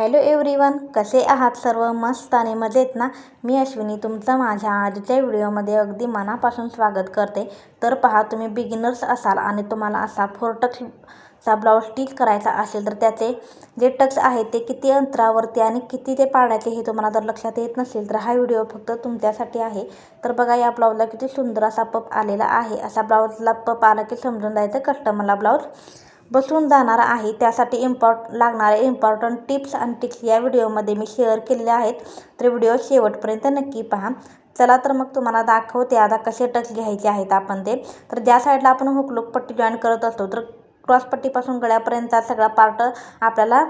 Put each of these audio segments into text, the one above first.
Hello everyone, कसे आहात सर्व? मस्त आणि मजेत ना? मी अश्विनी तुमचं माझ्या आजच्या व्हिडिओमध्ये अगदी मनापासून स्वागत करते. तर पहा, तुम्ही बिगिनर्स असाल आणि तुम्हाला असा 4 टक्सचा ब्लाऊज स्टिच करायचा असेल तर त्याचे जे टक्स आहेत ते किती अंतरावरती आणि किती ते पाडायचे हे तुम्हाला जर लक्षात येत नसेल तर हा व्हिडिओ फक्त तुमच्यासाठी आहे. तर बघा, या ब्लाऊजला किती सुंदर असा पप आलेला आहे. असा ब्लाऊजला पप आला की समजून जायचं कस्टमरला ब्लाऊज बसून जाणार आहे. त्यासाठी लागणारे इम्पॉर्टंट टिप्स आणि ट्रिक्स या व्हिडिओमध्ये मी शेअर केलेले आहेत. तर व्हिडिओ शेवटपर्यंत नक्की पहा. चला तर मग तुम्हाला दाखवते आता कसे टक्स घ्यायचे आहेत आपण ते. तर ज्या साईडला आपण हुकलूक पट्टी जॉईन करत असतो तर क्रॉसपट्टीपासून गळ्यापर्यंतचा सगळा पार्ट आपल्याला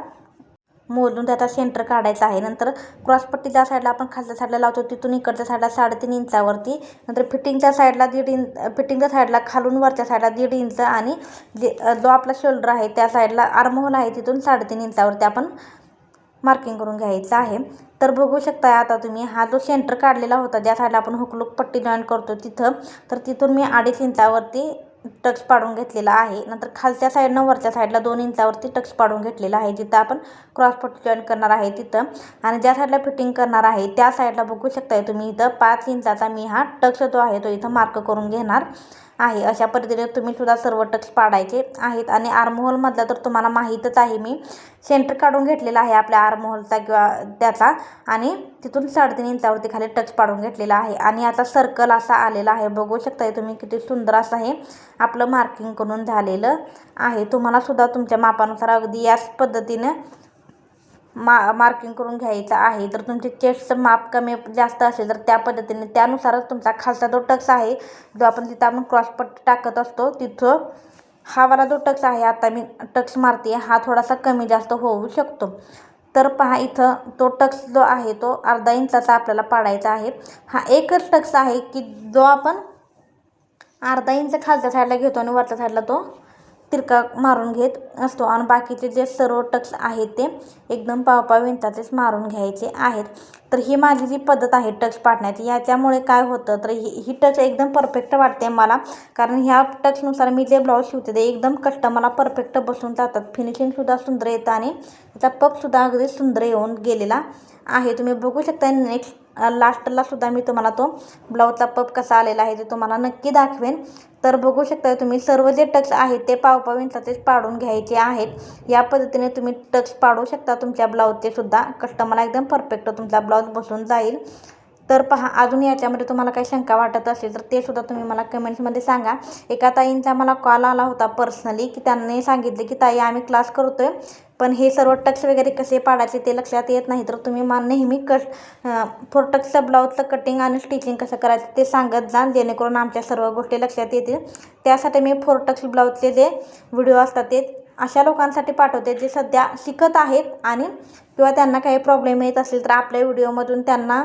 मोजून त्याचा सेंटर काढायचा आहे. नंतर क्रॉसपट्टी ज्या साईडला आपण खालच्या साईडला लावतो तिथून इकडच्या साईडला 3.5 इंचावरती, नंतर फिटिंगच्या साईडला 1.5 इंच, फिटिंगच्या साईडला खालून वरच्या साईडला 1.5 इंच आणि जो आपला शोल्डर आहे त्या साईडला आर्महोल आहे तिथून 3.5 इंचावरती आपण मार्किंग करून घ्यायचं आहे. तर बघू शकता आता तुम्ही, हा जो सेंटर काढलेला होता ज्या साईडला आपण हुकलूक पट्टी जॉईन करतो तिथून मी 2.5 इंचावरती टक्स पाडून घेतलेला आहे. नंतर खालच्या साईडनं वरच्या साईडला 2 इंचावरती टक्स पाडून घेतलेला आहे जिथं आपण क्रॉसपट्टी जॉईन करणार आहे तिथं. आणि ज्या साईडला फिटिंग करणार आहे त्या साईडला बघू शकताय तुम्ही, इथं 5 इंचाचा मी हा टक्स जो आहे तो इथं मार्क करून घेणार आहे. अशा पद्धतीने तुम्ही सुद्धा सर्व टक्स पाडायचे आहेत. आणि आर्महोलमधला तर तुम्हाला माहीतच आहे, मी सेंटर काढून घेतलेला आहे आपल्या आर्महोलचा किंवा त्याचा, आणि तिथून 3.5 इंचावरती खाली टक्स पाडून घेतलेला आहे. आणि आता सर्कल असा आलेला आहे. बघू शकताय तुम्ही किती सुंदर असं हे आपलं मार्किंग करून झालेलं आहे. तुम्हाला सुद्धा तुमच्या मापानुसार अगदी याच पद्धतीने मार्किंग करून घ्यायचं आहे. तर तुमचे चेस्टचं माप कमी जास्त असेल तर त्या पद्धतीने त्यानुसारच तुमचा खालचा जो टक्स आहे जो जिथं आपण क्रॉसपट्टी टाकत असतो तिथं हा वाला जो टक्स आहे आता मी टक्स मारते हा थोडासा कमी जास्त होऊ शकतो. तर पहा, इथं तो टक्स जो आहे तो 1/2 इंचाचा आपल्याला पाडायचा आहे. हा एकच टक्स आहे की जो आपण 1/2 इंच खालच्या साईडला घेतो आणि वरच्या साईडला तो तिरका मारून घेत असतो. आणि बाकीचे जे सर्व टक्स आहेत ते एकदम पाव इंचाचेच मारून घ्यायचे आहेत. तर ही माझी जी पद्धत आहे टक्स पाडण्याची, याच्यामुळे काय होतं तर ही टक्स एकदम परफेक्ट वाटते मला. कारण ह्या टक्सनुसार मी जे ब्लाऊज शिवते ते एकदम कस्टमरला परफेक्ट बसून जातात. फिनिशिंगसुद्धा सुंदर येतं आणि त्याचा पपसुद्धा अगदी सुंदर येऊन गेलेला आहे. तुम्ही बघू शकता. नेक्स्ट लास्टला सुद्धा मी तुम्हाला तो ब्लाऊजचा पप कसा आलेला आहे ते तुम्हाला नक्की दाखवेन. तर बघू शकता तुम्ही, सर्व जे टक्स आहेत ते पाव इंचाचेच पाडून घ्यायचे आहेत. या पद्धतीने तुम्ही टक्स पाडू शकता तुमच्या ब्लाऊजचे सुद्धा. कस्टमरला एकदम परफेक्ट तुमचा ब्लाऊज बसून जाईल. तर पहा, अजून याच्यामध्ये तुम्हाला काही शंका वाटत असेल तर ते सुद्धा तुम्ही मला कमेंट्समध्ये सांगा. एका ताईंचा मला कॉल आला होता पर्सनली की त्यांनी सांगितले की ताई, आम्ही क्लास करतोय पण हे सर्व टक्स वगैरे कसे पाडायचे ते लक्षात येत नाही. तर तुम्ही नेहमी 4 टक्सच्या ब्लाऊजचं कटिंग आणि स्टिचिंग कसं करायचं ते सांगत जा, जेणेकरून आमच्या सर्व गोष्टी लक्षात येतील. त्यासाठी मी 4 टक्स ब्लाऊजचे जे व्हिडिओ असतात ते अशा लोकांसाठी पाठवते जे सध्या शिकत आहेत आणि किंवा त्यांना काही प्रॉब्लेम येत असेल तर आपल्या व्हिडिओमधून त्यांना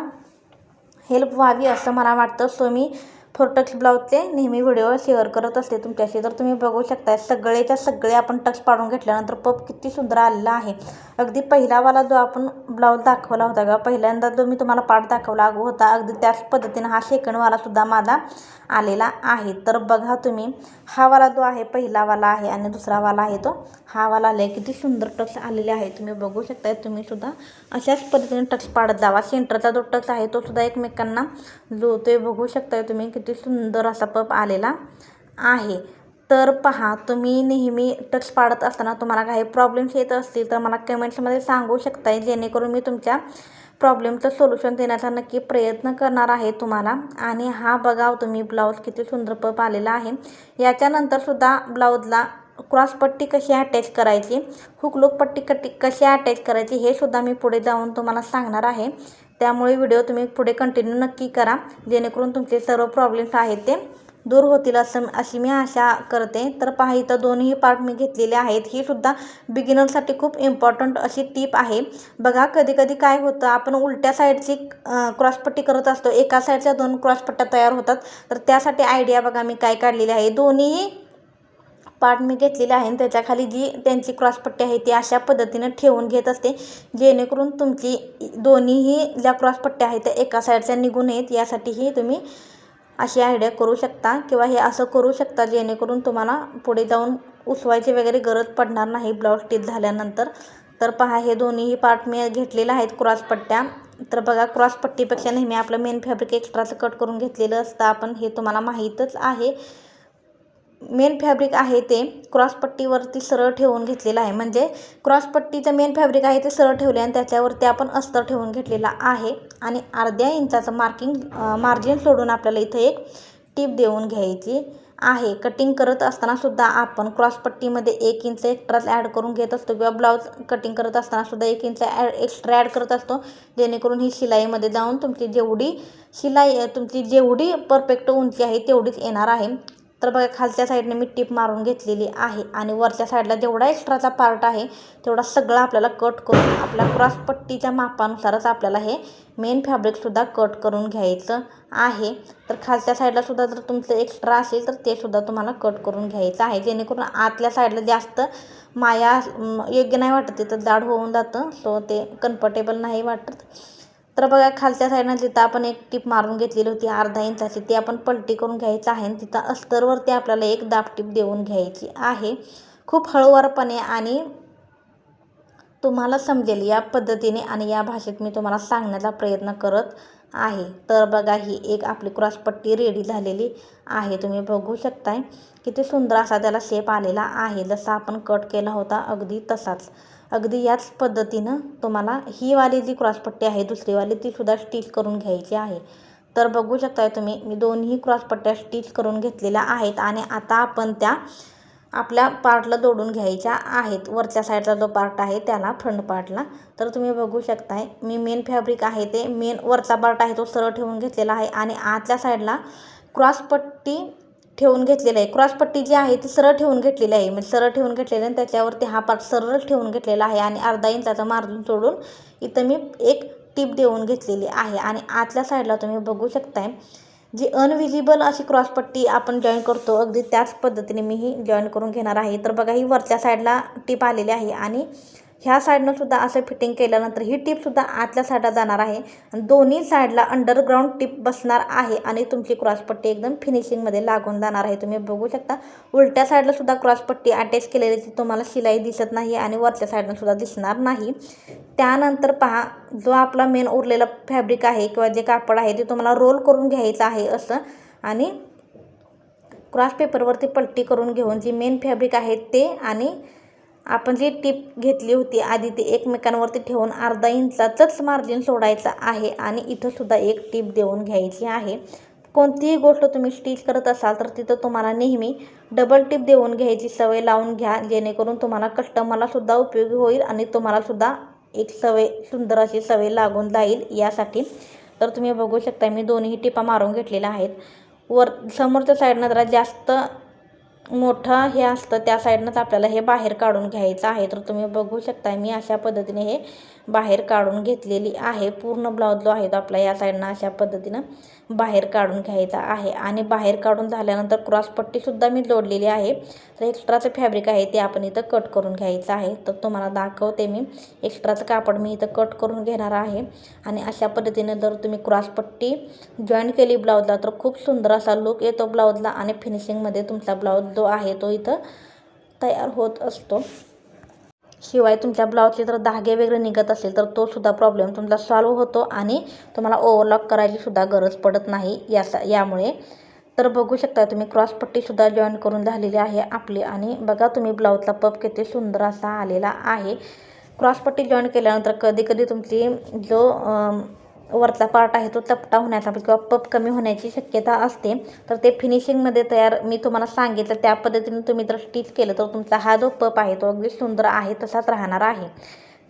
हेल्प व्हावी असं मला वाटतं. सो मी 4 टक्स ब्लाऊजचे नेहमी व्हिडिओ शेअर करत असते तुमच्याशी. तर तुम्ही बघू शकता सगळेच्या सगळे आपण टक्स पाडून घेतल्यानंतर पप किती सुंदर आलेला आहे. अगदी पहिलावाला जो आपण ब्लाऊज दाखवला होता का, पहिल्यांदा जो मी तुम्हाला पार्ट दाखवला होता अगदी त्याच पद्धतीने हा सेकंडवाला सुद्धा माझा आलेला आहे. तर बघा तुम्ही, हा वाला जो आहे पहिलावाला आहे आणि दुसरा वाला आहे तो हा वाला आला आहे. किती सुंदर टक्स आलेले आहे. तुम्ही बघू शकता. तुम्ही सुद्धा अशाच पद्धतीने टक्स पाडत जावा. सेंटरचा जो टक्स आहे तो सुद्धा एकमेकांना जुळतोय. बघू शकता तुम्ही किती सुंदर असा पप आलेला आहे. तर पहा, तुम्ही नेहमी टक्स पाडत असताना तुम्हाला काही प्रॉब्लेम्स येत असतील तर मला कमेंट्समध्ये सांगू शकताय, जेणेकरून मी तुमच्या प्रॉब्लेमचं सोल्युशन देण्याचा नक्की प्रयत्न करणार आहे तुम्हाला. आणि हा बघा तुम्ही, ब्लाऊज किती सुंदर पप आलेला आहे. याच्यानंतरसुद्धा ब्लाऊजला क्रॉसपट्टी कशी अटॅच करायची, हुकलूक पट्टी कशी अटॅच करायची हे सुद्धा मी पुढे जाऊन तुम्हाला सांगणार आहे. त्यामुळे व्हिडिओ तुम्ही पुढे कंटिन्यू नक्की करा, जेणेकरून तुमचे सर्व प्रॉब्लेम्स आहेत ते दूर होतील अशी मी आशा करते. तर पहा, इथं दोन्ही पार्ट मी घेतलेले आहेत. ही सुद्धा बिगिनरसाठी खूप इम्पॉर्टंट अशी टिप आहे. बघा, कधी कधी काय होतं, आपण उलट्या साईडची क्रॉसपट्टी करत असतो, एका साईडच्या 2 क्रॉसपट्ट्या तयार होतात. तर त्यासाठी आयडिया बघा मी काय काढलेली आहे. दोन्ही पार्ट मी घेतलेले आहे आणि त्याच्याखाली जी त्यांची क्रॉसपट्टी आहे ती अशा पद्धतीने ठेवून घेत असते, जेणेकरून तुमची दोन्हीही ज्या क्रॉसपट्ट्या आहेत त्या एका साईडच्या निघून येत. यासाठीही तुम्ही अशी आयडिया करू शकता किंवा हे असं करू शकता, जेणेकरून तुम्हाला पुढे जाऊन उसवायची वगैरे गरज पडणार नाही ब्लाऊज स्टिच झाल्यानंतर. तर पहा हे दोन्हीही पार्ट मी घेतलेले आहेत क्रॉसपट्ट्या. तर बघा क्रॉसपट्टीपेक्षा नेहमी आपलं मेन फॅब्रिक एक्स्ट्राचं कट करून घेतलेलं असतं आपण, हे तुम्हाला माहीतच आहे. मेन फॅब्रिक आहे ते क्रॉसपट्टीवरती सरळ ठेवून घेतलेलं आहे. म्हणजे क्रॉसपट्टीचं मेन फॅब्रिक आहे ते सरळ ठेवले आणि त्याच्यावरती आपण अस्तर ठेवून घेतलेला आहे. आणि अर्ध्या इंचाचं मार्जिन सोडून आपल्याला इथं एक टीप देऊन घ्यायची आहे. कटिंग करत असताना सुद्धा आपण क्रॉसपट्टीमध्ये 1 इंच एक्स्ट्राच ॲड करून घेत असतो किंवा ब्लाऊज कटिंग करत असताना सुद्धा 1 इंच एक्स्ट्रा ॲड करत असतो, जेणेकरून ही शिलाईमध्ये जाऊन तुमची जेवढी परफेक्ट उंची आहे तेवढीच येणार आहे. तर बघा खालच्या साईडने मी टीप मारून घेतलेली आहे आणि वरच्या साईडला जेवढा एक्स्ट्राचा पार्ट आहे तेवढा सगळा आपल्याला कट करून आपल्या क्रॉसपट्टीच्या मापानुसारच आपल्याला हे मेन फॅब्रिकसुद्धा कट करून घ्यायचं आहे. तर खालच्या साईडला सुद्धा जर तुमचं एक्स्ट्रा असेल तर ते सुद्धा तुम्हाला कट करून घ्यायचं आहे, जेणेकरून आतल्या साईडला जास्त माया योग्य नाही वाटत, तिथं जाड होऊन जातं, सो ते कम्फर्टेबल नाही वाटत. तर बघा खालच्या साईडनं तिथं आपण एक टीप मारून घेतलेली होती अर्धा इंचाची, ती आपण पलटी करून घ्यायचं आहे आणि तिथं अस्तरवरती आपल्याला एक दाब टीप देऊन घ्यायची आहे. खूप हळूवारपणे आणि तुम्हाला समजेल या पद्धतीने आणि या भाषेत मी तुम्हाला सांगण्याचा प्रयत्न करत आहे. तर बघा ही एक आपली क्रॉसपट्टी रेडी झालेली आहे. तुम्ही बघू शकताय किती सुंदर असा त्याला शेप आलेला आहे. जसा आपण कट केला होता अगदी तसाच, अगदी याच पद्धतीनं तुम्हाला ही वाली जी क्रॉसपट्टी आहे दुसरीवाली ती सुद्धा स्टिच करून घ्यायची आहे. तर बघू शकताय तुम्ही मी दोन्ही क्रॉसपट्ट्या स्टिच करून घेतलेल्या आहेत आणि आता आपण त्या आपल्या पार्टला जोडून घ्यायच्या आहेत. वरच्या साईडचा जो पार्ट आहे त्याला, फ्रंट पार्टला. तर तुम्ही बघू शकताय मी मेन फॅब्रिक आहे ते मेन वरचा पार्ट आहे तो सरळ ठेवून घेतलेला आहे आणि आतल्या साईडला क्रॉसपट्टी ठेवून घेतलेलं आहे. क्रॉसपट्टी जी आहे ती सरळ ठेवून घेतलेली आहे, म्हणजे सरळ ठेवून घेतलेली आणि त्याच्यावरती हा पार्ट सरळ ठेवून घेतलेला आहे आणि अर्धा इंचाचं मार्जिन सोडून इथं मी एक टीप देऊन घेतलेली आहे. आणि आतल्या साईडला तुम्ही बघू शकताय जी अनविजिबल अशी क्रॉसपट्टी आपण जॉईन करतो अगदी त्याच पद्धतीने मी ही जॉईन करून घेणार आहे. तर बघा ही वरच्या साईडला टीप आलेली आहे आणि ह्या साईडनं सुद्धा असं फिटिंग केल्यानंतर ही टीपसुद्धा आतल्या साईडला जाणार आहे आणि दोन्ही साईडला अंडरग्राऊंड टीप बसणार आहे आणि तुमची क्रॉसपट्टी एकदम फिनिशिंगमध्ये लागून जाणार आहे. तुम्ही बघू शकता उलट्या साईडला सुद्धा क्रॉसपट्टी अटॅच केलेली तुम्हाला शिलाई दिसत नाही आणि वरच्या साईडनं सुद्धा दिसणार नाही. त्यानंतर पहा जो आपला मेन उरलेला फॅब्रिक आहे किंवा जे कापड आहे ते तुम्हाला रोल करून घ्यायचं आहे असं आणि क्रॉस पेपरवरती पलटी करून घेऊन जी मेन फॅब्रिक आहे ते आणि आपण जी टीप घेतली होती आधी ती एकमेकांवरती ठेवून अर्धा इंचाचंच मार्जिन सोडायचं आहे आणि इथं सुद्धा एक टीप देऊन घ्यायची आहे. कोणतीही गोष्ट तुम्ही स्टिच करत असाल तर तिथं तुम्हाला नेहमी डबल टीप देऊन घ्यायची सवय लावून घ्या, जेणेकरून तुम्हाला कस्टमरला सुद्धा उपयोगी होईल आणि तुम्हाला सुद्धा एक सुंदर अशी सवय लागून जाईल यासाठी. तर तुम्ही बघू शकता मी दोन्ही टिपा मारून घेतलेल्या आहेत. समोरच्या साईडनं जरा जास्त मोठं हे असतं त्या साईडनंच आपल्याला हे बाहेर काढून घ्यायचं आहे. तर तुम्ही बघू शकता मी अशा पद्धतीने हे बाहेर काढून घेतलेली आहे. पूर्ण ब्लाऊज जो आहे तो आपला या साईडनं अशा पद्धतीनं बाहेर काढून घ्यायचा आहे आणि बाहेर काढून झाल्यानंतर क्रॉसपट्टीसुद्धा मी जोडलेली आहे. तर एक्स्ट्राचं फॅब्रिक आहे ते आपण इथं कट करून घ्यायचं आहे. तर तुम्हाला दाखवते मी एक्स्ट्राचं कापड मी इथं कट करून घेणार आहे आणि अशा पद्धतीने जर तुम्ही क्रॉसपट्टी जॉईन केली ब्लाऊजला तर खूप सुंदर असा लुक येतो ब्लाऊजला आणि फिनिशिंगमध्ये तुमचा ब्लाऊज जो आहे तो इथं तयार होत असतो. शिवाय तुमच्या ब्लाऊजचे जर धागे वगैरे निघत असेल तर तो सुद्धा प्रॉब्लेम तुमचा सॉल्व्ह होतो आणि तुम्हाला ओव्हरलॉक करायची सुद्धा गरज पडत नाही यामुळे. तर बघू शकता तुम्ही क्रॉसपट्टीसुद्धा जॉईन करून झालेली आहे आपली आणि बघा तुम्ही ब्लाऊजचा पफ किती सुंदर असा आलेला आहे. क्रॉसपट्टी जॉईन केल्यानंतर कधी कधी तुमची जो वरचा पार्ट आहे तो चपटा होण्याचा किंवा पफ कमी होण्याची शक्यता असते. तर ते फिनिशिंगमध्ये मी तुम्हाला सांगितलं त्या पद्धतीने तुम्ही जर स्टिच केलं तर तुमचा हा जो पफ आहे तो अगदी सुंदर आहे तसाच राहणार आहे.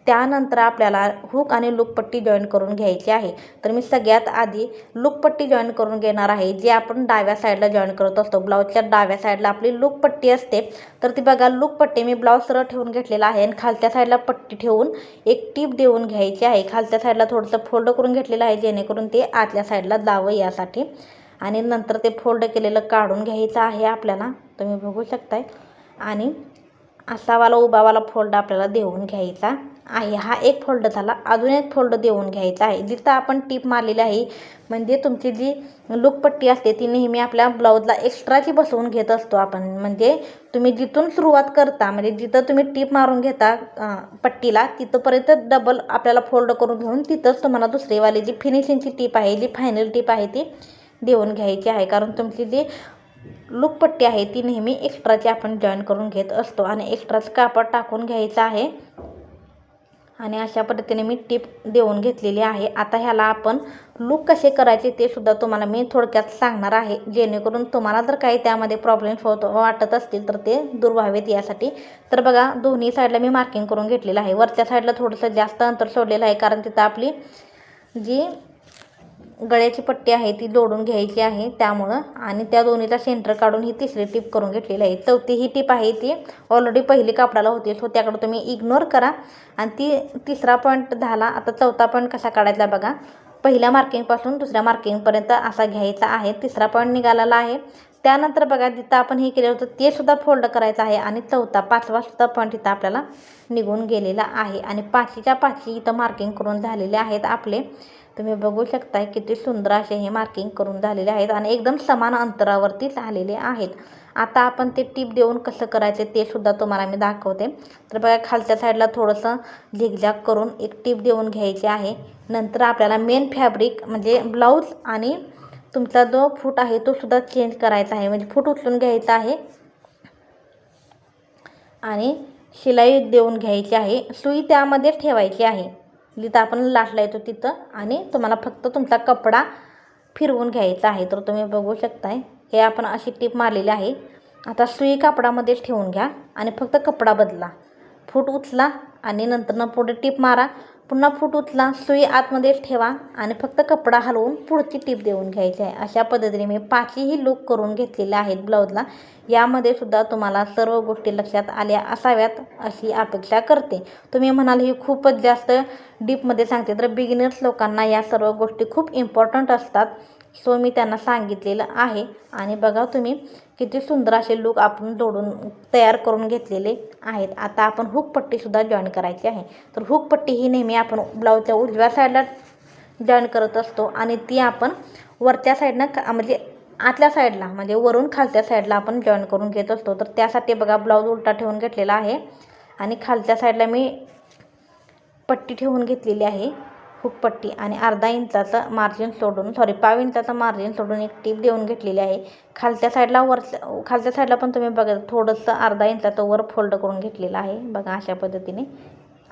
त्यानंतर आपल्याला हुक आणि लूकपट्टी जॉईन करून घ्यायची आहे. तर मी सगळ्यात आधी लूकपट्टी जॉईन करून घेणार आहे, जी आपण डाव्या साईडला जॉईन करत असतो. ब्लाऊजच्या डाव्या साईडला आपली लूकपट्टी असते. तर ती बघा लूकपट्टी मी ब्लाऊज सरळ ठेवून घेतलेला आहे आणि खालच्या साईडला पट्टी ठेवून एक टीप देऊन घ्यायची आहे. खालच्या साईडला थोडंसं फोल्ड करून घेतलेलं आहे जेणेकरून ते आतल्या साईडला जावं यासाठी आणि नंतर ते फोल्ड केलेलं काढून घ्यायचं आहे आपल्याला. तुम्ही बघू शकताय आणि असावाला उभावाला फोल्ड आपल्याला देऊन घ्यायचा आहे. हा एक फोल्ड झाला. अजून एक फोल्ड देऊन घ्यायचा आहे. जिथं आपण टीप मारलेली आहे म्हणजे तुमची जी लूकपट्टी असते ती नेहमी आपल्या ब्लाऊजला एक्स्ट्राची बसवून घेत असतो आपण. म्हणजे तुम्ही जिथून सुरुवात करता म्हणजे जिथं तुम्ही टीप मारून घेता पट्टीला तिथंपर्यंत डबल आपल्याला फोल्ड करून घेऊन तिथंच तुम्हाला दुसरीवाली जी फिनिशिंगची टीप आहे जी फायनल टीप आहे ती देऊन घ्यायची आहे. कारण तुमची जी लूकपट्टी आहे ती नेहमी एक्स्ट्राची आपण जॉईन करून घेत असतो आणि एक्स्ट्राचं कापड टाकून घ्यायचं आहे आणि अशा पद्धतीने मी टीप देऊन घेतलेली आहे. आता ह्याला आपण लूक कसे करायचे ते सुद्धा तुम्हाला मी थोडक्यात सांगणार आहे, जेणेकरून तुम्हाला जर काही त्यामध्ये प्रॉब्लेम्स वाटत असतील तर ते दूर व्हावेत यासाठी. तर बघा दोन्ही साईडला मी मार्किंग करून घेतलेलं आहे. वरच्या साईडला थोडंसं जास्त अंतर सोडलेलं आहे कारण तिथं आपली जी गळ्याची पट्टी आहे ती जोडून घ्यायची आहे त्यामुळं. आणि त्या दोन्हीचा सेंटर काढून ही तिसरी टीप करून घेतलेली आहे. चौथी ही टीप आहे ती ऑलरेडी पहिली कापडाला होती सो त्याकडे तुम्ही इग्नोर करा. आणि ती तिसरा पॉईंट झाला. आता चौथा पॉईंट कसा काढायचा बघा. पहिल्या मार्किंगपासून दुसऱ्या मार्किंगपर्यंत असा घ्यायचा आहे. तिसरा पॉईंट निघालेला आहे. त्यानंतर बघा जिथं आपण हे केलं होतं ते सुद्धा फोल्ड करायचं आहे आणि पाचवा सुद्धा पॉईंट इथं आपल्याला निघून गेलेला आहे. आणि पाचीच्या पाची इथं मार्किंग करून झालेले आहेत आपले. तुम्ही बघू शकताय किती सुंदर असे हे मार्किंग करून झालेले आहेत आणि एकदम समान अंतरावरती झालेले आहेत. आता आपण ते टीप देऊन कसं करायचं ते सुद्धा तुम्हाला मी दाखवते. तर बघा खालच्या साईडला थोडंसं झिगझॅग करून एक टीप देऊन घ्यायची आहे. नंतर आपल्याला मेन फॅब्रिक म्हणजे ब्लाऊज आणि तुमचा जो फूट आहे तो सुद्धा चेंज करायचा आहे. म्हणजे फूट उचलून घ्यायचा आहे आणि शिलाई देऊन घ्यायची आहे. सुई त्यामध्ये ठेवायची आहे जिथं आपण लाटला येतो तिथं आणि तुम्हाला फक्त तुमचा कपडा फिरवून घ्यायचा आहे. तर तुम्ही बघू शकताय हे आपण अशी टीप मारलेली आहे. आता सुई कापडामध्येच ठेवून घ्या आणि फक्त कपडा बदला. फूट उचला आणि नंतर पुढे टीप मारा. पुन्हा फूट उचला, सुई आतमध्येच ठेवा आणि फक्त कपडा हलवून पुढची टीप देऊन घ्यायची आहे. अशा पद्धतीने मी पाचही लूक करून घेतलेले आहेत ब्लाऊजला. यामध्ये सुद्धा तुम्हाला सर्व गोष्टी लक्षात आल्या असाव्यात अशी अपेक्षा करते. तुम्ही म्हणाल ही खूपच जास्त डीपमध्ये सांगते, तर बिगिनर्स लोकांना या सर्व गोष्टी खूप इम्पॉर्टंट असतात. सो मी त्यांना सांगितलेलं आहे. आणि बघा तुम्ही किती सुंदर असे लूक आपण जोडून तयार करून घेतलेले आहेत. आता आपण हुकपट्टीसुद्धा जॉईन करायची आहे. तर हुकपट्टी ही नेहमी आपण ब्लाऊजच्या उजव्या साईडला जॉईन करत असतो आणि ती आपण वरच्या साईडनं म्हणजे आतल्या साईडला म्हणजे वरून खालच्या साईडला आपण जॉईन करून घेत असतो. तर त्यासाठी बघा ब्लाऊज उलटा ठेवून घेतलेला आहे आणि खालच्या साईडला मी पट्टी ठेवून घेतलेली आहे हुकपट्टी आणि अर्धा इंचाचं मार्जिन सोडून पाव इंचाचं मार्जिन सोडून एक टीप देऊन घेतलेली आहे. खालच्या साईडला पण तुम्ही बघा थोडंसं अर्धा इंचाचं वर फोल्ड करून घेतलेलं आहे बघा अशा पद्धतीने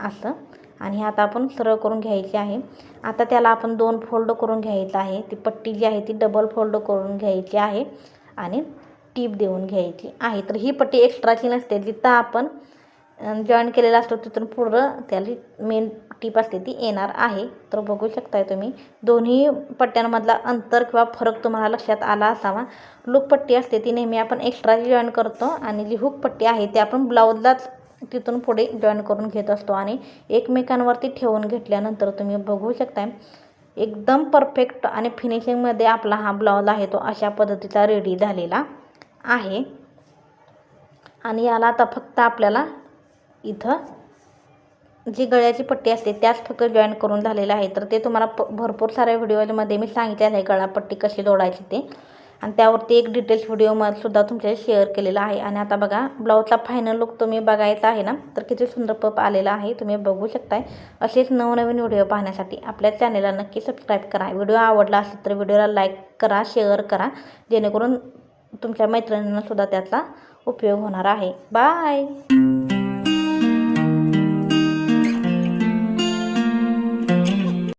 असं. आणि आता आपण सरळ करून घ्यायची आहे. आता त्याला आपण 2 फोल्ड करून घ्यायचं आहे. ती पट्टी जी आहे ती डबल फोल्ड करून घ्यायची आहे आणि टीप देऊन घ्यायची आहे. तर ही पट्टी एक्स्ट्राची नसते, जिथं आपण जॉईन केलेला असतो तिथून पुढं त्याला मेन टीप असते ती येणार आहे. तर बघू शकताय तुम्ही दोन्ही पट्ट्यांमधला अंतर किंवा फरक तुम्हाला लक्षात आला असावा. लूकपट्टी असते ती नेहमी आपण एक्स्ट्राची जॉईन करतो आणि जी हुकपट्टी आहे ती आपण ब्लाऊजलाच तिथून पुढे जॉईन करून घेत असतो आणि एकमेकांवरती ठेवून घेतल्यानंतर तुम्ही बघू शकताय एकदम परफेक्ट आणि फिनिशिंगमध्ये आपला हा ब्लाऊज आहे तो अशा पद्धतीचा रेडी झालेला आहे. आणि याला आता फक्त आपल्याला इथं जी गळ्याची पट्टी असते त्याच फक्त जॉईन करून झालेलं आहे. तर ते तुम्हाला भरपूर साऱ्या व्हिडिओमध्ये मी सांगितलेलं आहे गळापट्टी कशी जोडायची ते, आणि त्यावरती एक डिटेल्स व्हिडिओमध्ये सुद्धा तुमच्याशी शेअर केलेला आहे. आणि आता बघा ब्लाऊजचा फायनल लुक तुम्ही बघायचा आहे ना, तर किती सुंदर पप आलेला आहे तुम्ही बघू शकताय. असेच नवनवीन व्हिडिओ पाहण्यासाठी आपल्या चॅनेलला नक्की सबस्क्राईब करा. व्हिडिओ आवडला असेल तर व्हिडिओला लाईक करा, शेअर करा, जेणेकरून तुमच्या मैत्रिणींना सुद्धा त्याचा उपयोग होणार आहे. बाय.